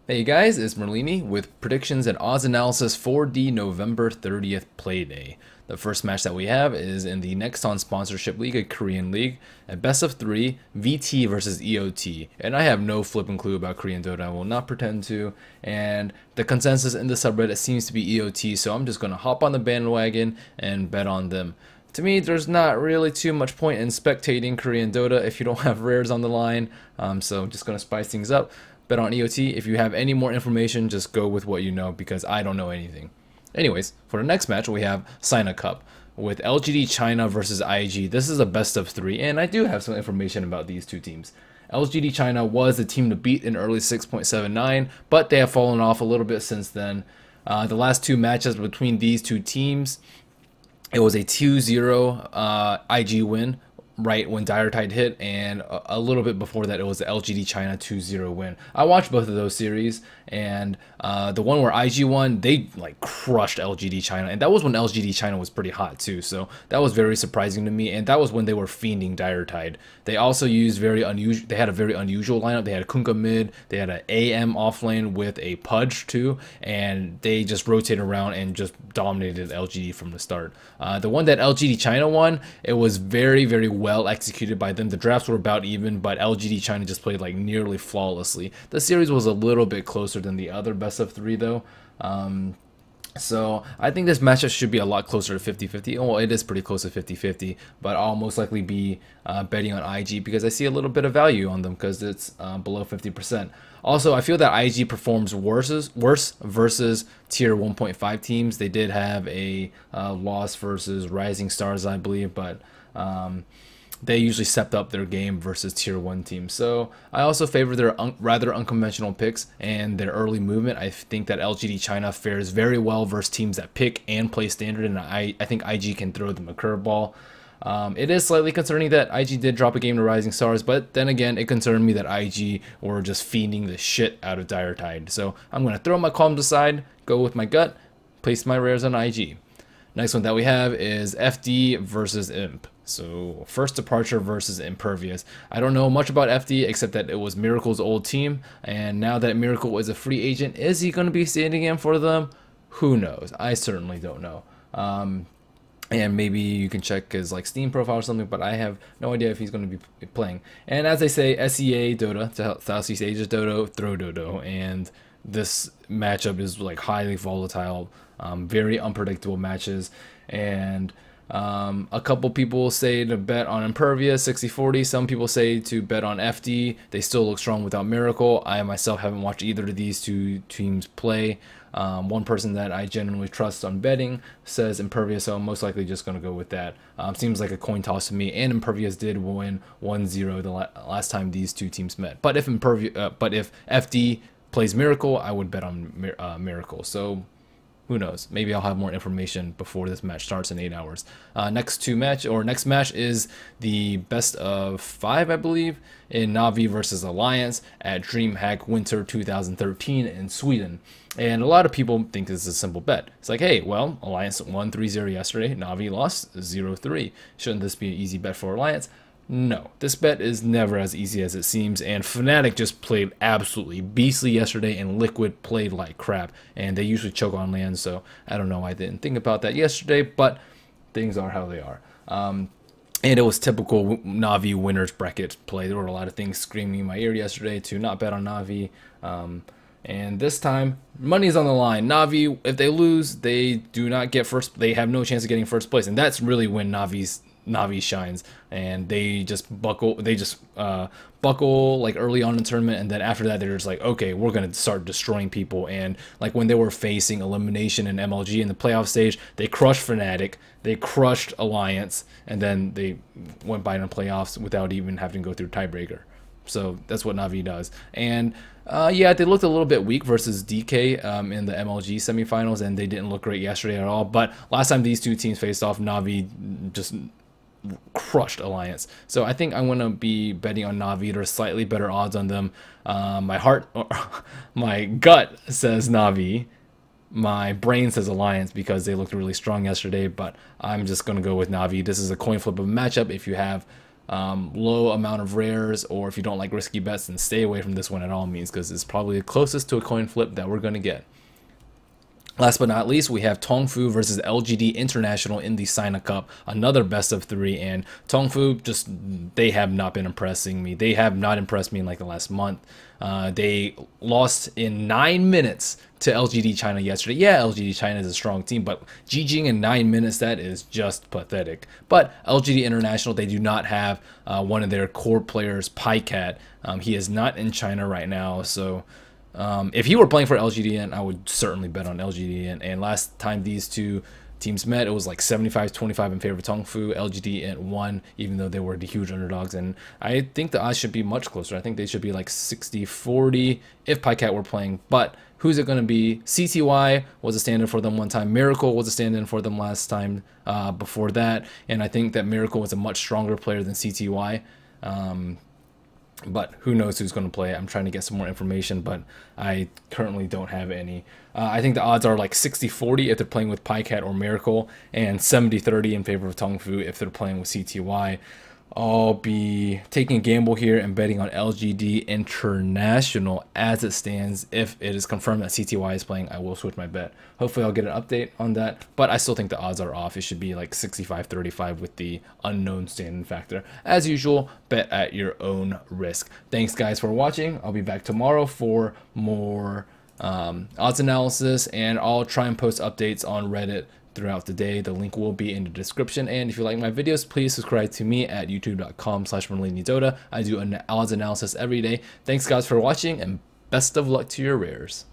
Hey guys, it's Merlini with predictions and odds analysis for the November 30th Playday. The first match that we have is in the Nexon Sponsorship League, a Korean league, a best of 3, VT versus EOT. And I have no flipping clue about Korean Dota, I will not pretend to. And the consensus in the subreddit seems to be EOT, so I'm just going to hop on the bandwagon and bet on them. To me, there's not really too much point in spectating Korean Dota if you don't have rares on the line, so I'm just going to spice things up. Bet on EOT. If you have any more information, just go with what you know because I don't know anything. Anyways, for the next match, we have Sina Cup with LGD China versus IG. This is a best of 3, and I do have some information about these two teams. LGD China was the team to beat in early 6.79, but they have fallen off a little bit since then. The last two matches between these two teams, it was a 2-0 IG win right when Dire Tide hit, and a little bit before that it was the LGD China 2-0 win. I watched both of those series, and the one where IG won, they like crushed LGD China, and that was when LGD China was pretty hot too, so that was very surprising to me, and that was when they were fiending Dire Tide. They also used they had a very unusual lineup. They had Kunkka mid, they had an AM offlane with a Pudge too, and they just rotated around and just dominated LGD from the start. The one that LGD China won, it was very well executed by them. The drafts were about even, but LGD China just played like nearly flawlessly. The series was a little bit closer than the other best of 3 though. So I think this matchup should be a lot closer to 50-50. Well, it is pretty close to 50-50, but I'll most likely be betting on IG because I see a little bit of value on them because it's below 50%. Also, I feel that IG performs worse versus tier 1.5 teams. They did have a loss versus Rising Stars, I believe, but they usually stepped up their game versus tier 1 teams. So I also favor their rather unconventional picks and their early movement. I think that LGD China fares very well versus teams that pick and play standard, and I think IG can throw them a curveball. It is slightly concerning that IG did drop a game to Rising Stars, but then again, it concerned me that IG were just fiending the shit out of Dire Tide. So I'm going to throw my qualms aside, go with my gut, place my rares on IG. Next one that we have is FD versus Imp. So First Departure versus Impervious. I don't know much about FD except that it was Miracle's old team, and now that Miracle is a free agent, is he going to be standing in for them? Who knows? I certainly don't know. And maybe you can check his like Steam profile or something, but I have no idea if he's going to be playing. And as they say, SEA Dota, Southeast Asia's Dodo, throw Dodo, and this matchup is like highly volatile, very unpredictable matches, and a couple people say to bet on Impervious 60-40. Some people say to bet on FD. They still look strong without Miracle. I myself haven't watched either of these two teams play. One person that I genuinely trust on betting says Impervious, so I'm most likely just going to go with that. Seems like a coin toss to me, and Impervious did win 1-0 the last time these two teams met. But if FD plays Miracle, I would bet on Miracle. So who knows? Maybe I'll have more information before this match starts in 8 hours. Next match is the best of 5, I believe, in Navi versus Alliance at DreamHack Winter 2013 in Sweden. And a lot of people think this is a simple bet. It's like, hey, well, Alliance won 3-0 yesterday. Navi lost 0-3. Shouldn't this be an easy bet for Alliance? No, this bet is never as easy as it seems, and Fnatic just played absolutely beastly yesterday, and Liquid played like crap, and they usually choke on land, so I don't know why I didn't think about that yesterday, but things are how they are. And it was typical Navi winners bracket play. There were a lot of things screaming in my ear yesterday to not bet on Navi, and this time, money's on the line. Navi, if they lose, they do not get first. They have no chance of getting first place, and that's really when Navi shines, and they just buckle. They just buckle like early on in the tournament, and then after that, they're just like, okay, we're gonna start destroying people. And like when they were facing elimination in MLG in the playoff stage, they crushed Fnatic, they crushed Alliance, and then they went by in the playoffs without even having to go through tiebreaker. So that's what Navi does. And yeah, they looked a little bit weak versus DK in the MLG semifinals, and they didn't look great yesterday at all. But last time these two teams faced off, Navi just crushed Alliance. So I think I'm going to be betting on Navi. There's slightly better odds on them. My gut says Navi. My brain says Alliance because they looked really strong yesterday, but I'm just going to go with Navi. This is a coin flip of a matchup. If you have low amount of rares, or if you don't like risky bets, then stay away from this one at all means, because it's probably the closest to a coin flip that we're going to get. Last but not least, we have Tongfu versus LGD International in the Sina Cup, another best of 3, and Tongfu, just, they have not been impressing me. They have not impressed me in like the last month. They lost in 9 minutes to LGD China yesterday. Yeah, LGD China is a strong team, but GGing in 9 minutes, that is just pathetic. But LGD International, they do not have one of their core players, Pycat. He is not in China right now, so if he were playing for LGDN, I would certainly bet on LGDN. And last time these two teams met, it was like 75-25 in favor of Tongfu. LGDN won, even though they were the huge underdogs. And I think the odds should be much closer. I think they should be like 60-40 if Pycat were playing. But who's it going to be? CTY was a stand-in for them one time. Miracle was a stand-in for them last time before that. And I think that Miracle was a much stronger player than CTY. But who knows who's going to play. I'm trying to get some more information, but I currently don't have any. I think the odds are like 60-40 if they're playing with Pycat or Miracle, and 70-30 in favor of Tongfu if they're playing with CTY. I'll be taking a gamble here and betting on LGD International as it stands. If it is confirmed that CTY is playing, I will switch my bet. Hopefully I'll get an update on that, but I still think the odds are off. It should be like 65-35 with the unknown stand-in factor. As usual, bet at your own risk. Thanks guys for watching. I'll be back tomorrow for more odds analysis, and I'll try and post updates on Reddit throughout the day. The link will be in the description, and if you like my videos, please subscribe to me at youtube.com/Merlini Dota. I do an odds analysis every day. Thanks guys for watching, and best of luck to your rares.